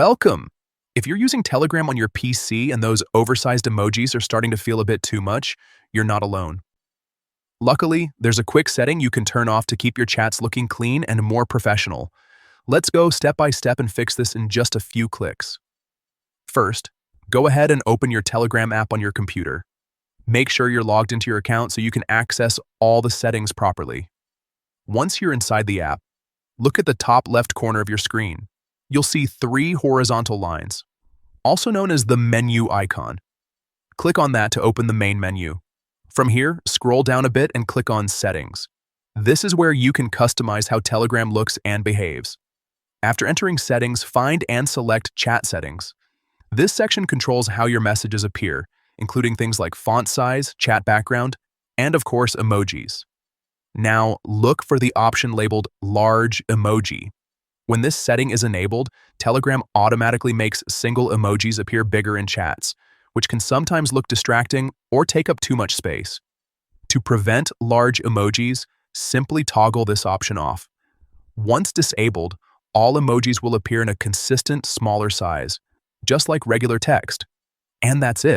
Welcome! If you're using Telegram on your PC and those oversized emojis are starting to feel a bit too much, you're not alone. Luckily, there's a quick setting you can turn off to keep your chats looking clean and more professional. Let's go step by step and fix this in just a few clicks. First, go ahead and open your Telegram app on your computer. Make sure you're logged into your account so you can access all the settings properly. Once you're inside the app, look at the top left corner of your screen. You'll see 3 horizontal lines, also known as the menu icon. Click on that to open the main menu. From here, scroll down a bit and click on Settings. This is where you can customize how Telegram looks and behaves. After entering Settings, find and select Chat Settings. This section controls how your messages appear, including things like font size, chat background, and of course, emojis. Now, look for the option labeled Large Emoji. When this setting is enabled, Telegram automatically makes single emojis appear bigger in chats, which can sometimes look distracting or take up too much space. To prevent large emojis, simply toggle this option off. Once disabled, all emojis will appear in a consistent, smaller size, just like regular text. And that's it.